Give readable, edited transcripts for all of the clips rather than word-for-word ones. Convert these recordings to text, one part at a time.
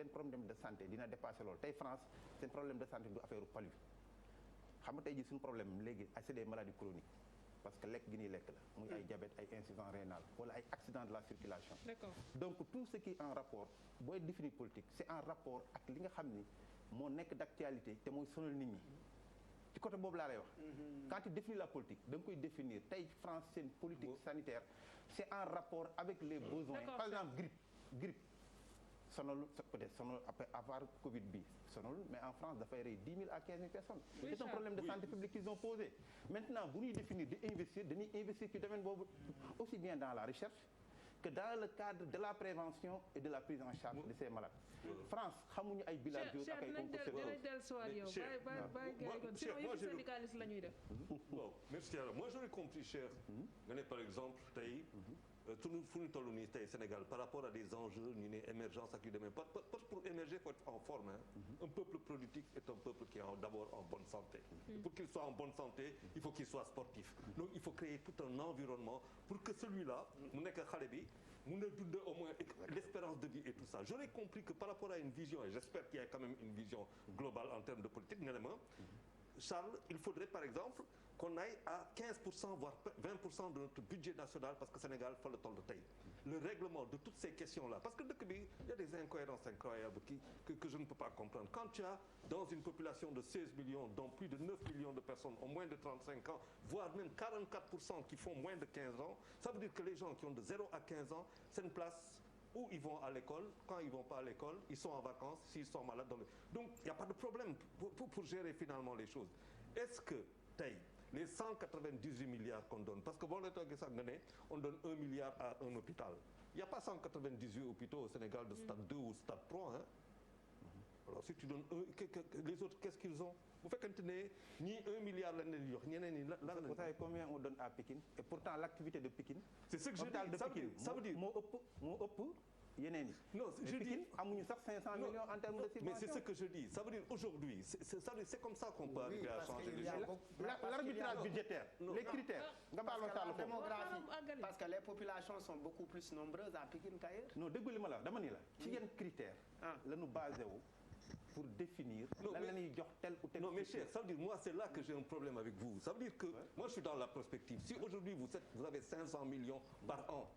seen problème de santé dina dépasser loolu tey France seen problème de santé du affaire palu xam nga tey jii suñu problème léegi c'est des maladies chroniques parce que lekk gi ñuy lekk la muy ay diabète ay insuffisance rénale wala ay accident de la circulation. D'accord. Donc tout ce qui est en rapport booy définir politique c'est en rapport ak li nga xam ni moo nekk d'actualité te mooy sonal nit ñi ci côté boobu laa lay wax. Quand tu définis la politique da nga koy définir tey France seen politique sanitaire c'est en rapport avec les besoins. Par exemple grippe sonalul peut-être sonal après avoir Covid bi sonalul mais en France dafay rey 10 000 à 15 000 personnes. C'est un problème de santé publique qu'ils ont posé. Maintenant bu ñuy définir di investir dañuy investir ci domaine boobu aussi bien dans la recherche que dans le cadre de la prévention et de la prise en charge de ces malades. France xamuñu ay villages ak ay syndicaliste la ñuy def. Bon merci moi j'aurais compris cher nga ne par exemple tey fu ñu toll nii tey Sénégal par rapport à des enjeux ñu ne émergence ak yu demee pour émerger faut être en forme un peuple politique est un peuple qui est d'abord en bonne santé. Pour qu'il soit en bonne santé il faut qu'il soit sportif. Donc il faut créer tout un environnement pour que celui-là mu nekk xale bi mun a dund au moins l'espérance de vie et tout ça. J'aurais compris que par rapport à une vision et j'espère qu'il y a quand même une vision globale en termes de politique nga ne ma Charles, il faudrait par exemple qu'on aille à 15% voire 20% de notre budget national parce que Sénégal fa la toll tey. Le règlement de toutes ces questions-là parce que dëkk bi il y a des incohérences incroyables que je ne peux pas comprendre. Quand tu as dans une population de 16 millions dont plus de 9 millions de personnes ont moins de 35 ans, voire même 44% qui font moins de 15 ans, ça veut dire que les gens qui ont de 0 à 15 ans, c'est une place où ils vont à l'école, quand ils vont pas à l'école, ils sont en vacances, s'ils sont malades. Donc, il n'y a pas de problème pour gérer finalement les choses. Est-ce que, tey, les 198 milliards qu'on donne, parce que bon, on donne 1 milliard à un hôpital. Il n'y a pas 198 hôpitaux au Sénégal de stade 2 ou stade 3, hein? Alors si tu donnes les autres qu'est-ce qu'ils ont bu fekkente ne ñii 1 milliard lañ leen jox ñeneen ñi lan la. Vous savez combien on donne à Pikine et pourtant l'activité de Pikine. C'est ce que je dis ça veut dire moo ëpp yeneen yi. Non je dis amuñu sax 500 millions en termes de subventions. Mais c'est ce que je dis ça veut dire aujourd'hui c'est comme ça qu'on peut arriver à changer les choses. L'arbitrage budgétaire les critères. nga baal ma sàll foofu démographie parce que les populations sont beaucoup plus nombreuses à Pikine qu'ailleurs. Non déggu li ma la dama ni la ci yenn critères la ñu basé wu pour définir lan la ñuy jox tel ou tel. Non mais cher ça veut dire moi c'est là que j'ai un problème avec vous ça veut dire que moi je suis dans la prospective si aujourd'hui vous avez 500 millions par an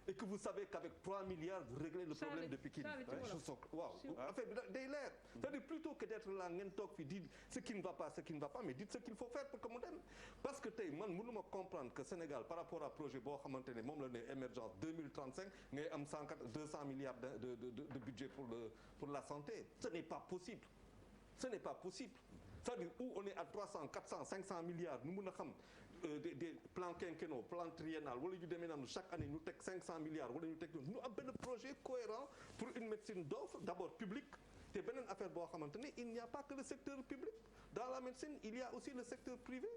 et que vous savez qu'avec 3 milliards vous réglez le problème de Pikine waaw affaire bi day leer c'est-à-dire plutôt que d'être là ngeen toog fi di ce qui ne va pas mais dites ce qu'il faut faire pour que mu dem parce que tey man mënuma comprendre que Sénégal par rapport à projet boo xamante ne moom la ne émergence 2035 ngay am 200 milliards de budget pour la santé ce n'est pas possible c'est-à-dire où on est à 300 400 500 milliards nu mun a xam des plans quinquennaux plan triennal wala ñu demee naan chaque année ñu teg 500 milliards wala ñu teg ñu am benn projet cohérent pour une médecine d'offre d'abord publique te beneen affaire boo xamante ne il n'y a pas que le secteur public dans la médecine il y a aussi le secteur privé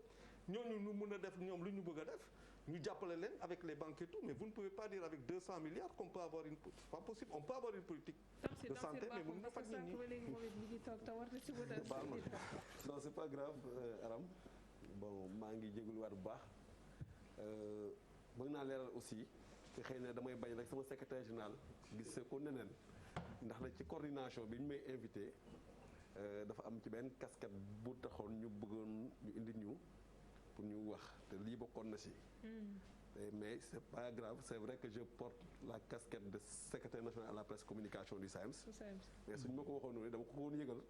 ñooñu ñu mun a def ñoom lu ñu bëgg a def ñu jàppale leen avec les banques et tout mais vous ne pouvez pas dire avec 200 milliards qu'on peut avoir une pas possible on peut avoir une politique de santé mais mënuñu faj nit ñi non c'est pas grave Aram bon maa ngi jégaluwaat bu baax bëgg naa leeral aussi te xëy na damay bañ rek sama secrétaire général gis ko neneen ndax nag ci coordination bi ñu may invité dafa am ci benn casquette bu taxoon ñu bëggoon ñu indi ñu pour ñu wax te lii bokkoon na si. Mais c'est pas grave c'est vrai que je porte la casquette de secrétaire national à la presse communication du SAEMS. Mais suñu ma ko waxoon noonu dama ko woon yëgal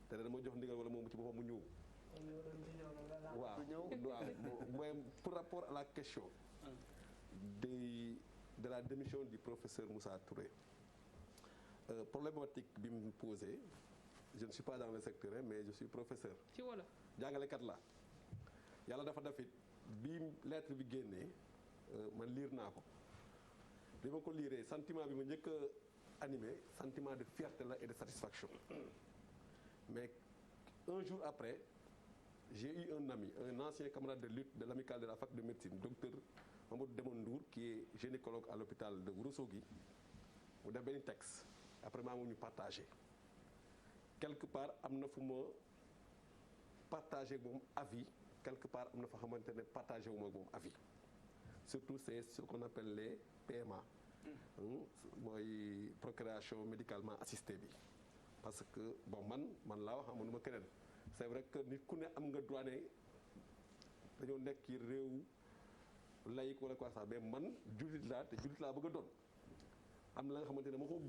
te dama jox ndigal wala moom ci boppam mu ñëw. waaw mooy pour rapport à la question. de la démission du professeur Moussa Touré. Problématique bi mu posé je ne suis pas dans le secteur mais je suis professeur. ci wala. jàngalekat la yàlla dafa def it bi lettre bi génnee man liir naa ko bi ma ko liiree sentiment bi ma njëkk a animé sentiment de fierté la et de satisfaction mais un jour après j'ai eu un ami un ancien camarade de lutte de l'amicale de la fac de médecine docteur Mamadou Demone Ndour qui est gynécologue à l'hôpital de Ourossogui mu def benn texte après maa ngi ñu partagé quelque part am na fu ma partagé moom avis quelque part am na fa xamante ne partagé wu ma moom avis surtout c'est ce qu'on appelle les PMA mooy procréation médicalement assistée bi parce que bon man laa wax mënuma keneen c'est vrai que nit ku ne am nga droit ne dañoo nekk ci réew laïque wala quoi ça mais man jullit laa te jullit laa bëgg a doon am la nga xamante ne dama ko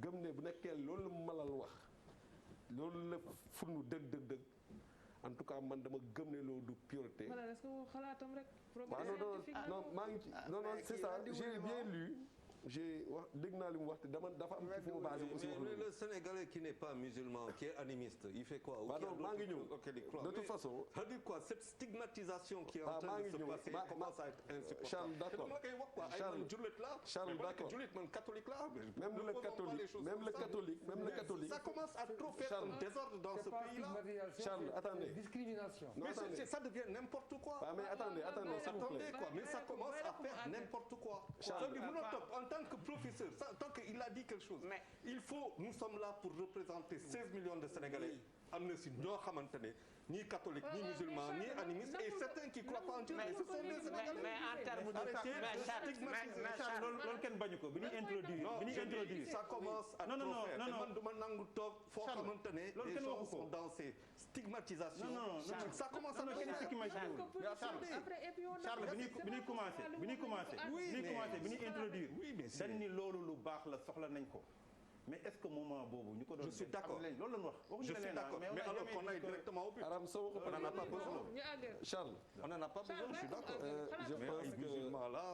gëm ne bu nekkee loolu la malal wax loolu la furnu dëgg en tout cas man dama gëm ne loolu du pureté. voilà est-ce que xalaatam rek. non maa ngi ci non c'est ça j'ai bien lu. j'ai wax dégg naa li mu wax te dafa am ci fu mu basé aussi. mais le Sénégalais qui n'est pas musulman qui est animiste il fait quoi. non maa ngi ñëw de toute façon. ça dit quoi cette stigmatisation qui est en train de se passer commence à être insupportable. Charles d'accord dama la koy wax quoi ay man jullit la. Charles d'accord jullit man catholique la. même le catholique. ça commence à trop faire un désordre dans ce pays-là. Charles attendez. discrimination. mais ça devient n'importe quoi. mais attendez s'il vous plaît. quoi mais ça commence à faire n'importe quoi. Charles en tant que professeur, tant qu'il a dit quelque chose, mais nous sommes là pour représenter 16 millions de Sénégalais. am na si ñoo xamante ne ni catholique ni musulman ni animiste et certains qui croient pas en Dieu mais ce sont des Sénégalais. mais en termes de Charles loolu kenn bañu ko bi ñuy introduire ça commence à trop faire man duma nangu toog foo xamante ne les gens sont dans ces stigmatisations. non ça commence à trop faire. Charles bi ñuy commencé bi ñuy introduire dañ ni loolu lu baax la soxla nañ ko. mais est-ce que moment boobu ñu ko doon. je suis d'accord loolu la ñu wax. je suis d'accord mais alors qu'on aille directement au but. Aram Sow on n'en a pas besoin. Charles. on n'en a pas besoin je suis d'accord. je pense que musulman là.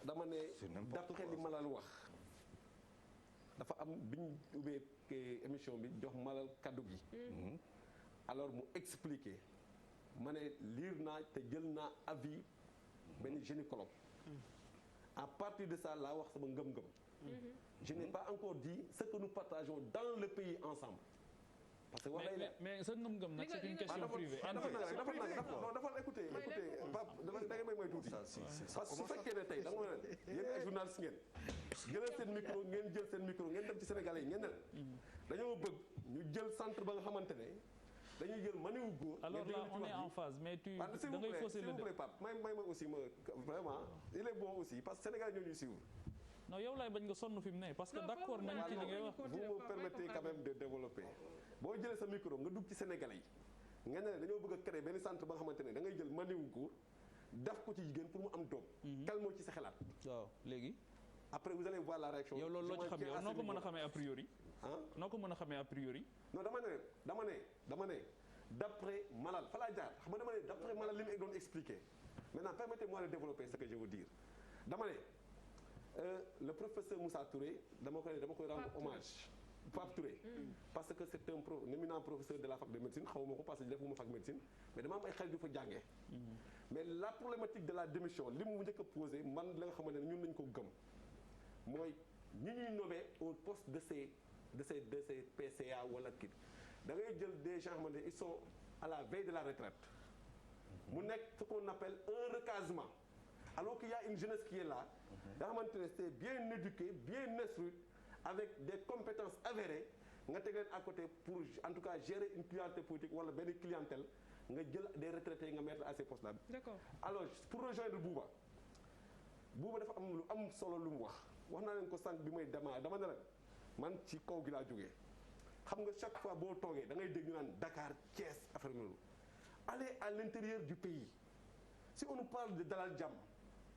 dama ne d'après li Malal wax dafa am bi ñu ubbee émission bi jox Malal kaddu gi. alors mu expliquer ma ne lire naa te jël naa avis benn gynécologue. à partir de ça laa wax sama ngëm-ngëm. je n'ai pas encore dit ce que nous partageons dans le pays ensemble. parce que wax lay mais sa ngëm-ngëm nag c'est une question privée. dafa écoutez Pape da nga may tuuti. parce que su fekkee ne tey da nga ma ne yéen ay journaliste ngeen. jëlal seen micro ngeen dem ci Sénégalais yi ngeen ne dañoo bëgg ñu jël centre ba nga xamante ne dañuy jël maniwu góor. alors là on est en phase mais tu da ngay fausser le débat. Pape may ma aussi ma vraiment il est bon aussi parce que Sénégal ñoo ñuy suivre. non yow laay bañ nga sonn fi mu ne parce que d'accord nañ ci li ngay wax. vous me permettez quand même de développer boo jëlee sa micro nga dugg ci Sénégalais yi nga ne dañoo bëgg a créer benn centre ba nga xamante ne da ngay jël maniwu góor def ko ci jigéen pour mu am doom. kal moo ci sa xalaat. waaw léegi. après vous allez voir la réaction. yow loolu loo ci xam yow noo ko mën a xamee a priori. ah noo ko mën a xamee a priori. non dama ne d'après Malal fa laa jaar xam nga dama ne d'après Malal li mu doon expliquer maintenant permettez-moi de développer ce que je veux dire dama ne le professeur Moussa Touré dama koy rendre hommage Pape Touré parce que c'est un éminent professeur de la fac de médecine xaw ma ko parce que defuma fac médecine mais dama am ay xarit yu fa jàngee mais la problématique de la démission li mu njëkk a posé man la nga xamante ne ñun nañ ko gëm mooy ñi ñuy nommé au poste de ces PCA wala kii da ngay jël des gens xamante ne ils sont à la veille de la retraite mu nekk ce qu'on appelle un recasement alors qu'il y a une jeunesse qui est là nga xamante ne c'est bien éduqué bien instruite avec des compétences avérées nga teg leen à côté pour en tout cas gérer une clientèle politique wala benn clientèle nga jël des retraités nga mettre à ces postes là. D'accord. Alors pour rejoindre Bouba dafa am lu am solo lu mu wax naa leen ko sànq bi may dama ne la man ci kaw gi laa jógee xam nga chaque fois boo toogee da ngay dégg ñu naan Dakar Thiès affaire loolu allez à l'intérieur du pays si on nous parle de Dalal Jamm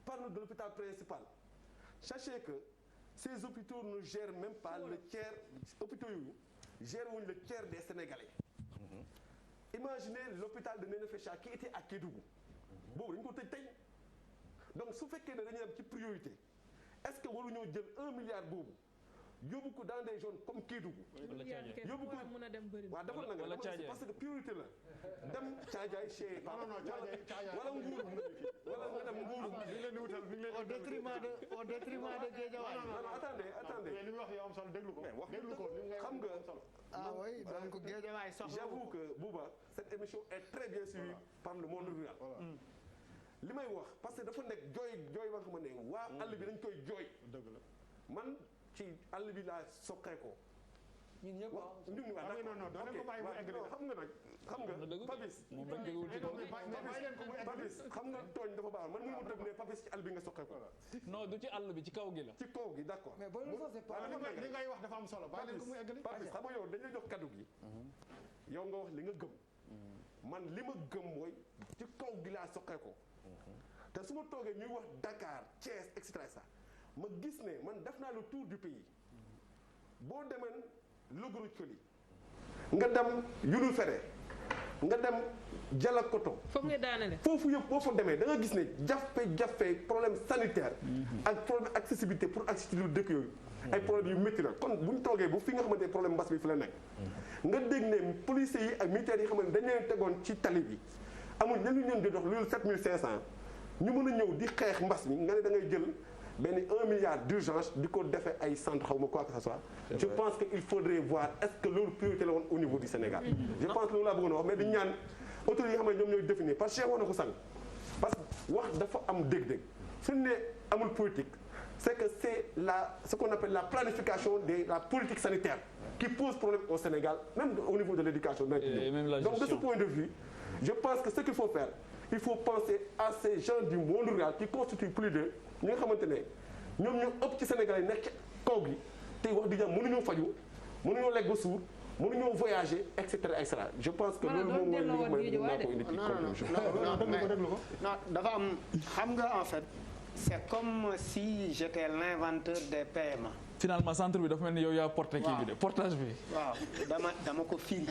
parle de l'hôpital principal sachez que ces hôpitaux ne gèrent même pas le tiers hôpitaux yooyu gèrent wuñ le tiers des Sénégalais. Imaginez l'hôpital de Néné Fécha qui était à Kédougou boobu dañu ko tëj tey donc su fekkee ne dañuy am ci priorité est-ce que waruñoo jël 1 milliard boobu yóbbu ko dans des zones comme Kédougou. yóbbu ko waaw dafa na nga parce que priorité la dem Thiadiaye chez wala Mbour wala nga dem Mbour au détriment de Guédiawaye. non attendez li mu wax yow am solo déglu ko xam nga ah oui donc Guédiawaye soxla j'avoue que Bouba cette émission est très bien suivie par le monde rural. li may wax parce que dafa nekk jooy ba nga xam ne waa àll bi dañ koy jooy. dëgg la man ci àll bi laa soqee ko ñun ñëpp waaw ñu ngi wax non non doo leen ko bàyyi mu egg xam nga nag xam nga Papis moom dañ jógewul ci kaw Papis xam nga tooñ dafa baax man mënu ma tëb ne Papis ci àll bi nga soqe ko non du ci àll bi ci kaw gi la ci kaw gi d'accord mais boo leen sosee pas li ngay wax dafa am solo bàyyi leen ko mu eggali. Papis xam nga yow dañuy jox kaddu gi yow nga wax li nga gëm man li ma gëm mooy ci kaw gi laa soqe ko te su ma toogee ñuy wax Dakar Thiès et cetera ça ma gis ne man def naa le tour du pays boo demee Logoro Thioli nga dem Yulu Fere nga dem Dialakoto foog nga daanale. foofu yëpp boo fa demee da nga gis ne jafe-jafe problème sanitaire ak problème accessibilité pour accès ci lu dëkk yooyu ay problème yu métti la kon bu ñu toogee bu fi nga xamante ne problème mbas bi fi la nekk nga dégg ne policiers yi ak militaires yi xamante ne dañ leen tegoon ci tali bi amul ñenn ñoom di dox loolu 7500 ñu mën a ñëw di xeex mbas mi nga ne da ngay jël benn 1 milliard d'urgence di ko defee ay centre xaw ma quoi que ce soit je pense que il faudrait voir est-ce que loolu priorité la woon au niveau du Sénégal je pense que loolu laa bëggoon a wax mais di ñaan autorités yi nga xam ne ñoom ñooy définir parce que Cheikh wax na ko sànq parce que wax dafa am dégg-dégg suñu ne amul politique c'est que c'est ce qu'on appelle la planification de la politique sanitaire qui pose problème au Sénégal même au niveau de l'éducation donc de ce point de vue je pense que ce qu'il faut faire il faut penser à ces gens du monde rural qui constituent plus de ñi nga xamante ne ñoom ñoo ëpp ci Sénégal yi nekk ci kaw gi tey wax dëgg yàlla mënuñoo faju mënuñoo lekk ba suur mënuñoo voyager et cetera et cetera je pense que loolu moom mooy li ma ko indi ci conclusion. non dafa am xam nga en fait c'est comme si j'étais l'inventeur des paiements. finalement centre bi dafa mel ni yow yaa porté kii bi de portage bi. waaw dama ko firi.